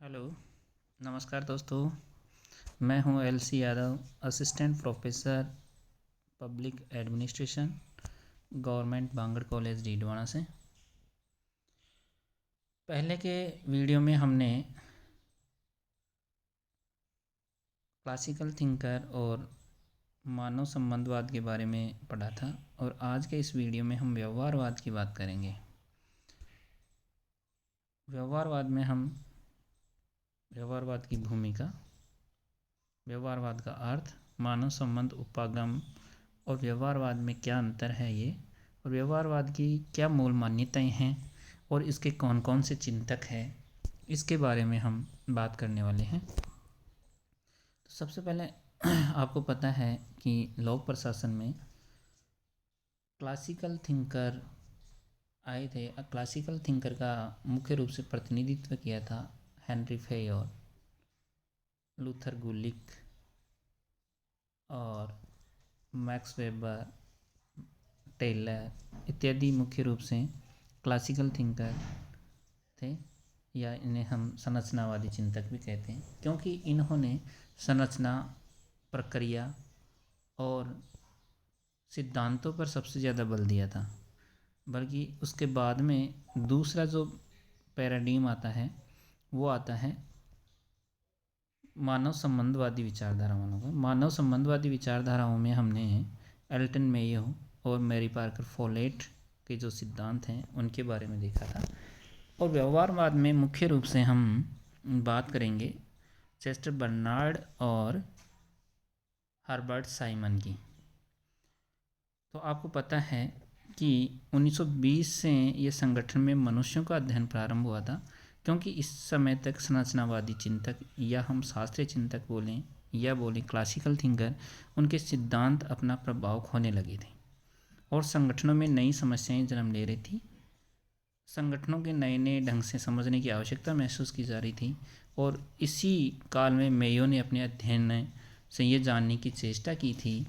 Hello, नमस्कार दोस्तों। मैं हूं L C. Yadav, assistant professor public administration, government Bangar college Didwana से। पहले के वीडियो में हमने क्लासिकल थिंकर और मानव संबंधवाद के बारे में पढ़ा था और आज के इस वीडियो में हम व्यवहारवाद की बात करेंगे। व्यवहारवाद में हम व्यवहारवाद की भूमिका, व्यवहारवाद का अर्थ, मानव संबंध उपागम और व्यवहारवाद में क्या अंतर है ये, और व्यवहारवाद की क्या मूल मान्यताएं हैं और इसके कौन कौन से चिंतक हैं, इसके बारे में हम बात करने वाले हैं। तो सबसे पहले आपको पता है कि लोक प्रशासन में क्लासिकल थिंकर आए थे। क्लासिकल थिंकर का मुख्य रूप से प्रतिनिधित्व किया था हेनरी फेयोर, लूथर गुलिक और मैक्स वेबर, टेलर इत्यादि मुख्य रूप से क्लासिकल थिंकर थे, या इन्हें हम संरचनावादी चिंतक भी कहते हैं, क्योंकि इन्होंने संरचना, प्रक्रिया और सिद्धांतों पर सबसे ज़्यादा बल दिया था। बल्कि उसके बाद में दूसरा जो पैराडिम आता है वो आता है मानव संबंधवादी विचारधाराओं का। मानव संबंधवादी विचारधाराओं में हमने एल्टन मेयो और मैरी पार्कर फोलेट के जो सिद्धांत हैं उनके बारे में देखा था। और व्यवहारवाद में मुख्य रूप से हम बात करेंगे चेस्टर बर्नार्ड और हर्बर्ट साइमन की। तो आपको पता है कि 1920 से ये संगठन में मनुष्यों का अध्ययन प्रारंभ हुआ था, क्योंकि इस समय तक संरचनावादी चिंतक, या हम शास्त्रीय चिंतक बोलें या बोलें क्लासिकल थिंकर, उनके सिद्धांत अपना प्रभाव खोने लगे थे और संगठनों में नई समस्याएं जन्म ले रही थी। संगठनों के नए नए ढंग से समझने की आवश्यकता महसूस की जा रही थी। और इसी काल में मेयो ने अपने अध्ययन से ये जानने की चेष्टा की थी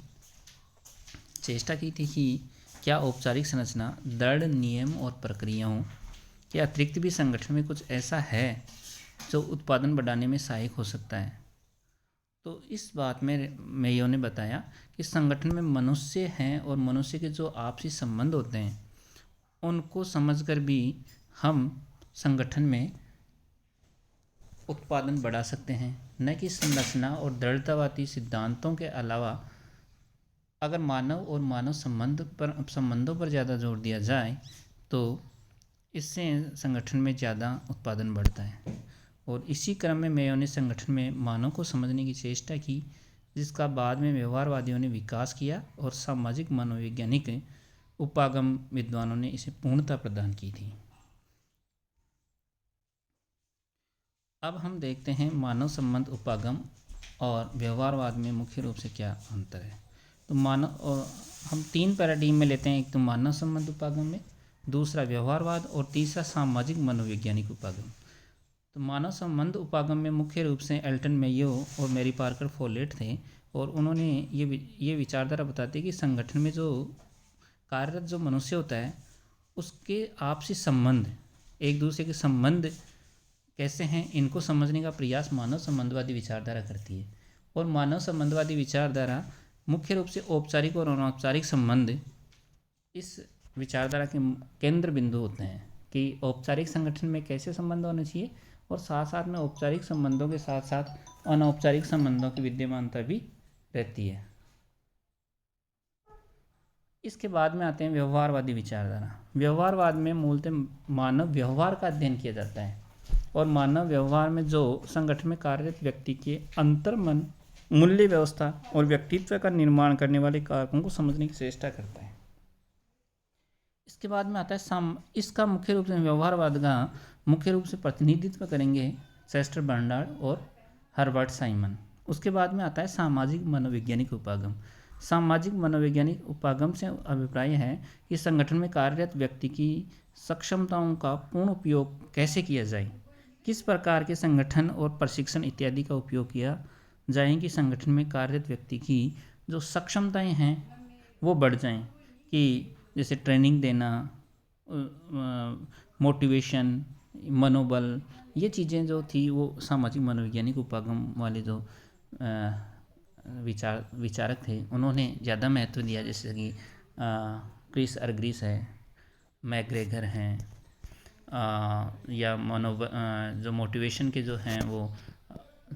कि क्या औपचारिक संरचना, दृढ़ नियम और प्रक्रियाओं के अतिरिक्त भी संगठन में कुछ ऐसा है जो उत्पादन बढ़ाने में सहायक हो सकता है। तो इस बात में मेयो ने बताया कि संगठन में मनुष्य हैं और मनुष्य के जो आपसी संबंध होते हैं उनको समझकर भी हम संगठन में उत्पादन बढ़ा सकते हैं, न कि संरचना और दृढ़तावादी सिद्धांतों के अलावा। अगर मानव और मानव संबंधों पर ज़्यादा जोर दिया जाए तो इससे संगठन में ज़्यादा उत्पादन बढ़ता है। और इसी क्रम में मेयो ने संगठन में मानव को समझने की चेष्टा की, जिसका बाद में व्यवहारवादियों ने विकास किया और सामाजिक मनोवैज्ञानिक उपागम विद्वानों ने इसे पूर्णता प्रदान की थी। अब हम देखते हैं मानव संबंध उपागम और व्यवहारवाद में मुख्य रूप से क्या अंतर है। तो मानव, और हम 3 पैराडिम में लेते हैं, एक तो मानव संबंध उपागम में, दूसरा व्यवहारवाद और तीसरा सामाजिक मनोवैज्ञानिक उपागम। तो मानव संबंध उपागम में मुख्य रूप से एल्टन मेयो और मैरी पार्कर फोलेट थे, और उन्होंने ये विचारधारा बताती है कि संगठन में जो कार्यरत जो मनुष्य होता है उसके आपसी संबंध, एक दूसरे के संबंध कैसे हैं, इनको समझने का प्रयास मानव संबंधवादी विचारधारा करती है। और मानव संबंधवादी विचारधारा मुख्य रूप से औपचारिक और अनौपचारिक संबंध इस विचारधारा के केंद्र बिंदु होते हैं कि औपचारिक संगठन में कैसे संबंध होने चाहिए, और साथ साथ में औपचारिक संबंधों के साथ साथ अनौपचारिक संबंधों की विद्यमानता भी रहती है। इसके बाद में आते हैं व्यवहारवादी विचारधारा। व्यवहारवाद में मूलतः मानव व्यवहार का अध्ययन किया जाता है, और मानव व्यवहार में जो संगठन में कार्यरत व्यक्ति के अंतर्मन, मूल्य व्यवस्था और व्यक्तित्व का निर्माण करने वाले कारकों को समझने की चेष्टा करता है। इसके बाद में आता है इसका मुख्य रूप से व्यवहारवाद का मुख्य रूप से प्रतिनिधित्व करेंगे चेस्टर बर्नार्ड और हर्बर्ट साइमन। उसके बाद में आता है सामाजिक मनोवैज्ञानिक उपागम। सामाजिक मनोवैज्ञानिक उपागम से अभिप्राय है कि संगठन में कार्यरत व्यक्ति की सक्षमताओं का पूर्ण उपयोग कैसे किया जाए, किस प्रकार के संगठन और प्रशिक्षण इत्यादि का उपयोग किया जाए कि संगठन में कार्यरत व्यक्ति की जो सक्षमताएं हैं वो बढ़ जाएं, कि जैसे ट्रेनिंग देना, मोटिवेशन, मनोबल, ये चीज़ें जो थी वो सामाजिक मनोवैज्ञानिक उपागम वाले जो विचारक थे उन्होंने ज़्यादा महत्व दिया, जैसे कि क्रिस अर्गरिस है, मैग्रेगर हैं, या जो मोटिवेशन के जो हैं वो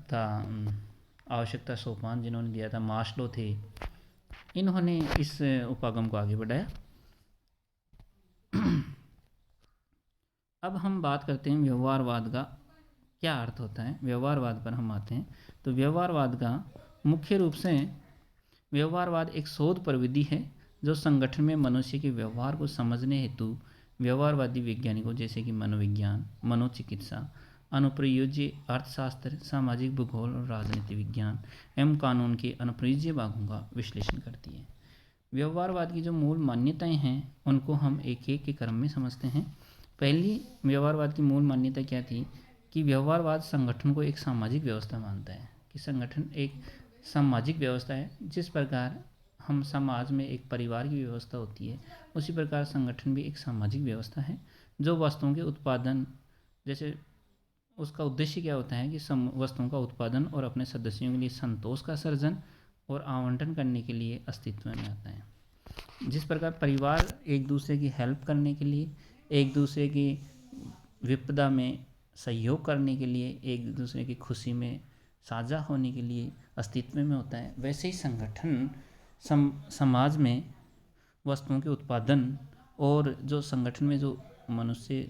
था आवश्यकता सोपान जिन्होंने दिया था, मास्लो थे, इन्होंने इस उपागम को आगे बढ़ाया। अब हम बात करते हैं व्यवहारवाद का क्या अर्थ होता है। व्यवहारवाद पर हम आते हैं। तो व्यवहारवाद का मुख्य रूप से व्यवहारवाद एक शोध प्रविधि है जो संगठन में मनुष्य के व्यवहार को समझने हेतु व्यवहारवादी वैज्ञानिकों जैसे कि मनोविज्ञान, मनोचिकित्सा, अनुप्रयोज्य अर्थशास्त्र, सामाजिक भूगोल और राजनीति विज्ञान एवं कानून के अनुप्रयोज्य भागों का विश्लेषण करती है। व्यवहारवाद की जो मूल मान्यताएं हैं उनको हम एक एक के क्रम में समझते हैं। पहली व्यवहारवाद की मूल मान्यता क्या थी कि व्यवहारवाद संगठन को एक सामाजिक व्यवस्था मानता है, कि संगठन एक सामाजिक व्यवस्था है। जिस प्रकार हम समाज में एक परिवार की व्यवस्था होती है, उसी प्रकार संगठन भी एक सामाजिक व्यवस्था है जो वस्तुओं के उत्पादन, जैसे उसका उद्देश्य क्या होता है कि वस्तुओं का उत्पादन और अपने सदस्यों के लिए संतोष का सर्जन और आवंटन करने के लिए अस्तित्व में आता है। जिस प्रकार परिवार एक दूसरे की हेल्प करने के लिए, एक दूसरे की विपदा में सहयोग करने के लिए, एक दूसरे की खुशी में साझा होने के लिए अस्तित्व में होता है, वैसे ही संगठन समाज में वस्तुओं के उत्पादन और जो संगठन में जो मनुष्य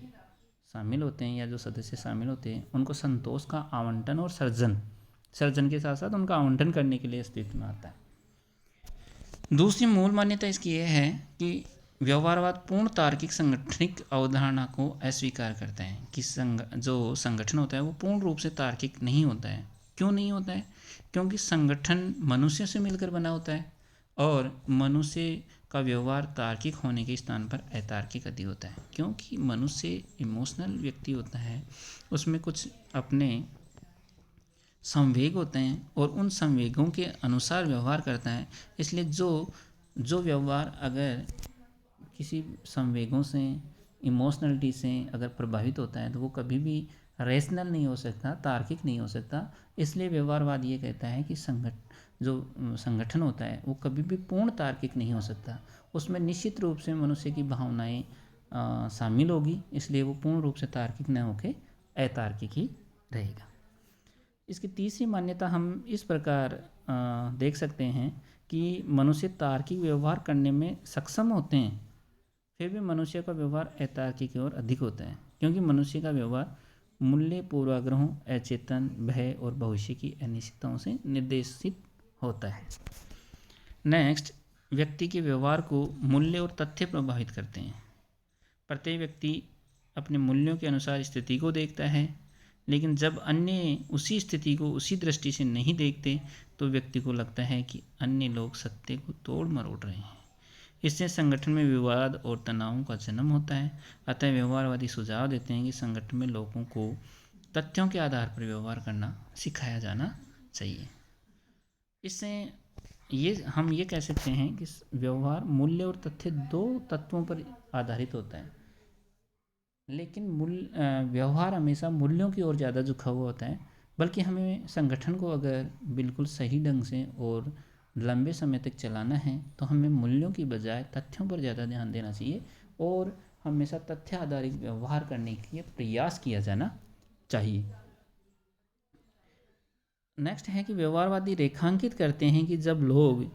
शामिल होते हैं या जो सदस्य शामिल होते हैं उनको संतोष का आवंटन और सर्जन के साथ साथ उनका आवंटन करने के लिए अस्तित्व में आता है। दूसरी मूल मान्यता इसकी यह है कि व्यवहारवाद पूर्ण तार्किक संगठनिक अवधारणा को अस्वीकार करता है कि जो संगठन होता है वो पूर्ण रूप से तार्किक नहीं होता है। क्यों नहीं होता है? क्योंकि संगठन मनुष्य से मिलकर बना होता है और मनुष्य का व्यवहार तार्किक होने के स्थान पर अतार्किक अधिक होता है। क्योंकि मनुष्य इमोशनल व्यक्ति होता है, उसमें कुछ अपने संवेग होते हैं और उन संवेगों के अनुसार व्यवहार करता है। इसलिए जो व्यवहार अगर किसी संवेगों से, इमोशनलिटी से अगर प्रभावित होता है तो वो कभी भी रेशनल नहीं हो सकता, तार्किक नहीं हो सकता। इसलिए व्यवहारवाद ये कहता है कि जो संगठन होता है वो कभी भी पूर्ण तार्किक नहीं हो सकता, उसमें निश्चित रूप से मनुष्य की भावनाएं शामिल होगी, इसलिए वो पूर्ण रूप से तार्किक न होकर अतार्किक ही रहेगा। इसकी तीसरी मान्यता हम इस प्रकार देख सकते हैं कि मनुष्य तार्किक व्यवहार करने में सक्षम होते हैं, फिर भी मनुष्य का व्यवहार अतार्किक की ओर अधिक होता है, क्योंकि मनुष्य का व्यवहार मूल्य, पूर्वाग्रहों, अचेतन, भय और भविष्य की अनिश्चितताओं से निर्देशित होता है। नेक्स्ट, व्यक्ति के व्यवहार को मूल्य और तथ्य प्रभावित करते हैं। प्रत्येक व्यक्ति अपने मूल्यों के अनुसार स्थिति को देखता है, लेकिन जब अन्य उसी स्थिति को उसी दृष्टि से नहीं देखते तो व्यक्ति को लगता है कि अन्य लोग सत्य को तोड़ मरोड़ रहे हैं। इससे संगठन में विवाद और तनावों का जन्म होता है। अतः व्यवहारवादी सुझाव देते हैं कि संगठन में लोगों को तथ्यों के आधार पर व्यवहार करना सिखाया जाना चाहिए। इससे हम ये कह सकते हैं कि व्यवहार मूल्य और तथ्य दो तत्वों पर आधारित होता है, लेकिन व्यवहार हमेशा मूल्यों की ओर ज़्यादा झुका हुआ होता है। बल्कि हमें संगठन को अगर बिल्कुल सही ढंग से और लंबे समय तक चलाना है तो हमें मूल्यों की बजाय तथ्यों पर ज़्यादा ध्यान देना चाहिए और हमेशा तथ्य आधारित व्यवहार करने के लिए प्रयास किया जाना चाहिए। नेक्स्ट है कि व्यवहारवादी रेखांकित करते हैं कि जब लोग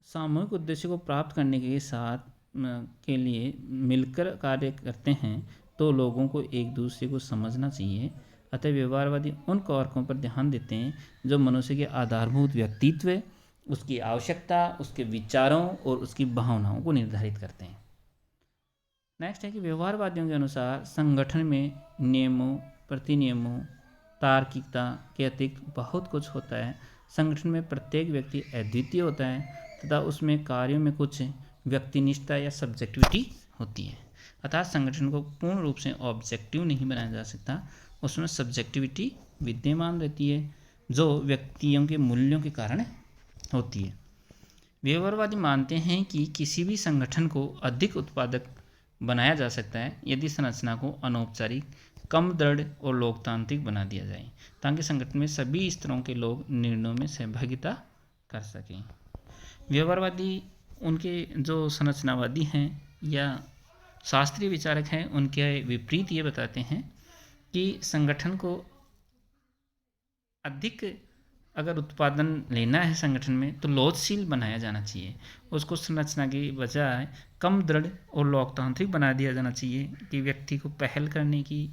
सामूहिक उद्देश्य को प्राप्त करने के लिए मिलकर कार्य करते हैं तो लोगों को एक दूसरे को समझना चाहिए। अतः व्यवहारवादी उन कारकों पर ध्यान देते हैं जो मनुष्य के आधारभूत व्यक्तित्व, उसकी आवश्यकता, उसके विचारों और उसकी भावनाओं को निर्धारित करते हैं। नेक्स्ट है कि व्यवहारवादियों के अनुसार संगठन में नियमों, प्रतिनियमों, तार्किकता के अतिरिक्त बहुत कुछ होता है। संगठन में प्रत्येक व्यक्ति अद्वितीय होता है तथा उसमें कार्यों में कुछ व्यक्तिनिष्ठता या सब्जेक्टिविटी होती है। अर्थात संगठन को पूर्ण रूप से ऑब्जेक्टिव नहीं बनाया जा सकता, उसमें सब्जेक्टिविटी विद्यमान रहती है जो व्यक्तियों के मूल्यों के कारण होती है। व्यवहारवादी मानते हैं कि किसी भी संगठन को अधिक उत्पादक बनाया जा सकता है यदि संरचना को अनौपचारिक कम दृढ़ और लोकतांत्रिक बना दिया जाए, ताकि संगठन में सभी स्तरों के लोग निर्णयों में सहभागिता कर सकें। व्यवहारवादी उनके जो संरचनावादी हैं या शास्त्रीय विचारक हैं, उनके विपरीत ये बताते हैं कि संगठन को अधिक अगर उत्पादन लेना है संगठन में तो लोचशील बनाया जाना चाहिए, उसको संरचना की बजाय कम दृढ़ और लोकतांत्रिक बना दिया जाना चाहिए कि व्यक्ति को पहल करने की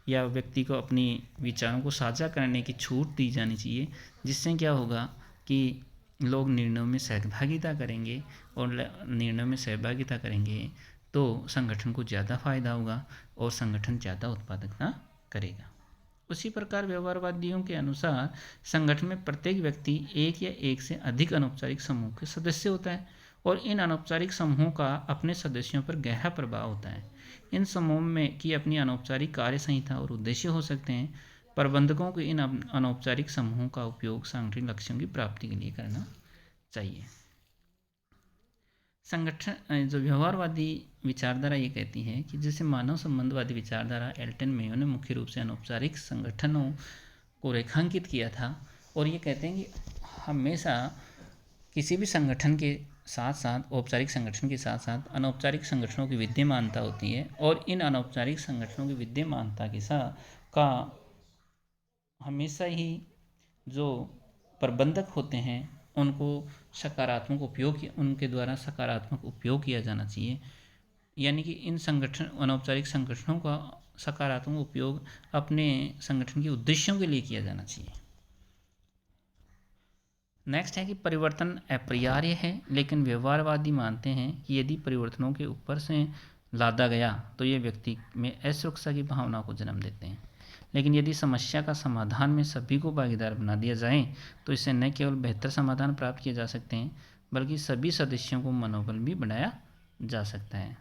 या व्यक्ति को अपने विचारों को साझा करने की छूट दी जानी चाहिए, जिससे क्या होगा कि लोग निर्णयों में सहभागिता करेंगे और निर्णयों में सहभागिता करेंगे तो संगठन को ज़्यादा फायदा होगा और संगठन ज़्यादा उत्पादकता करेगा। उसी प्रकार व्यवहारवादियों के अनुसार संगठन में प्रत्येक व्यक्ति एक या एक से अधिक अनौपचारिक समूह के सदस्य होता है और इन अनौपचारिक समूहों का अपने सदस्यों पर गहरा प्रभाव होता है। इन समूहों में की अपनी अनौपचारिक कार्य संहिता और उद्देश्य हो सकते हैं। प्रबंधकों को इन अनौपचारिक समूहों का उपयोग सांगठनिक लक्ष्यों की प्राप्ति के लिए करना चाहिए। संगठन जो व्यवहारवादी विचारधारा ये कहती है कि जैसे मानव संबंधवादी विचारधारा एल्टन मेयो ने मुख्य रूप से अनौपचारिक संगठनों को रेखांकित किया था और ये कहते हैं कि हमेशा किसी भी संगठन के साथ साथ औपचारिक संगठन के साथ साथ अनौपचारिक संगठनों की विद्यमानता होती है और इन अनौपचारिक संगठनों की विद्यमानता के साथ का हमेशा ही जो प्रबंधक होते हैं उनको सकारात्मक उपयोग उनके द्वारा सकारात्मक उपयोग किया जाना चाहिए, यानी कि इन संगठन अनौपचारिक संगठनों का सकारात्मक उपयोग अपने संगठन के उद्देश्यों के लिए किया जाना चाहिए। नेक्स्ट है कि परिवर्तन अपरिहार्य है, लेकिन व्यवहारवादी मानते हैं कि यदि परिवर्तनों के ऊपर से लादा गया तो ये व्यक्ति में असुरक्षा की भावना को जन्म देते हैं, लेकिन यदि समस्या का समाधान में सभी को भागीदार बना दिया जाए तो इससे न केवल बेहतर समाधान प्राप्त किए जा सकते हैं बल्कि सभी सदस्यों को मनोबल भी बढ़ाया जा सकता है।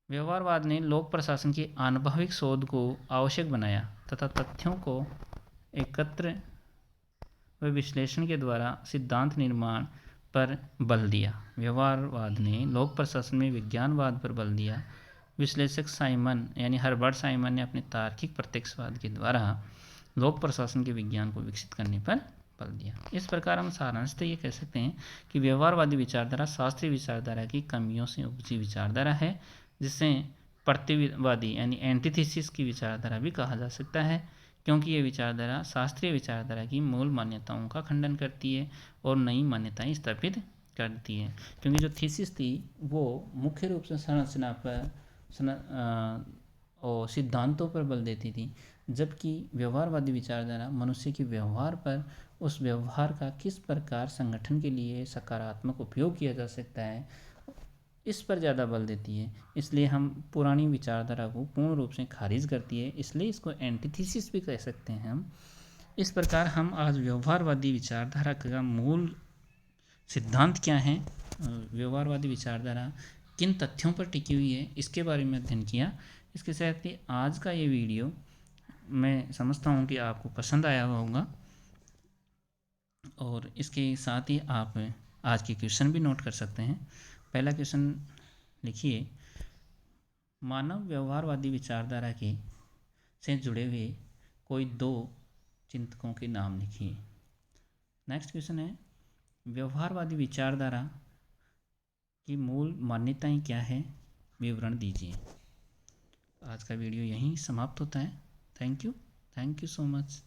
व्यवहारवाद ने लोक प्रशासन की आनुभविक शोध को आवश्यक बनाया तथा तथ्यों को एकत्र व विश्लेषण के द्वारा सिद्धांत निर्माण पर बल दिया। व्यवहारवाद ने लोक प्रशासन में विज्ञानवाद पर बल दिया। विश्लेषक साइमन यानी हर्बर्ट साइमन ने अपने तार्किक प्रत्यक्षवाद के द्वारा लोक प्रशासन के विज्ञान को विकसित करने पर बल दिया। इस प्रकार हम सारांशतः ये कह सकते हैं कि व्यवहारवादी विचारधारा शास्त्रीय विचारधारा की कमियों से उपजी विचारधारा है, जिसे प्रतिवादी यानी एंटीथेसिस की विचारधारा भी कहा जा सकता है, क्योंकि ये विचारधारा शास्त्रीय विचारधारा की मूल मान्यताओं का खंडन करती है और नई मान्यताएं स्थापित करती है। क्योंकि जो थीसिस थी वो मुख्य रूप से संरचना पर और सिद्धांतों पर बल देती थी, जबकि व्यवहारवादी विचारधारा मनुष्य के व्यवहार पर, उस व्यवहार का किस प्रकार संगठन के लिए सकारात्मक उपयोग किया जा सकता है, इस पर ज़्यादा बल देती है। इसलिए हम पुरानी विचारधारा को पूर्ण रूप से खारिज करती है, इसलिए इसको एंटीथेसिस भी कह सकते हैं हम। इस प्रकार हम आज व्यवहारवादी विचारधारा का मूल सिद्धांत क्या है, व्यवहारवादी विचारधारा किन तथ्यों पर टिकी हुई है, इसके बारे में अध्ययन किया। इसके साथ ही आज का ये वीडियो मैं समझता हूँ कि आपको पसंद आया होगा और इसके साथ ही आप आज के क्वेश्चन भी नोट कर सकते हैं। पहला क्वेश्चन लिखिए, मानव व्यवहारवादी विचारधारा के से जुड़े हुए कोई दो चिंतकों के नाम लिखिए। नेक्स्ट क्वेश्चन है, व्यवहारवादी विचारधारा की मूल मान्यताएं क्या है, विवरण दीजिए। आज का वीडियो यहीं समाप्त होता है। Thank you so much.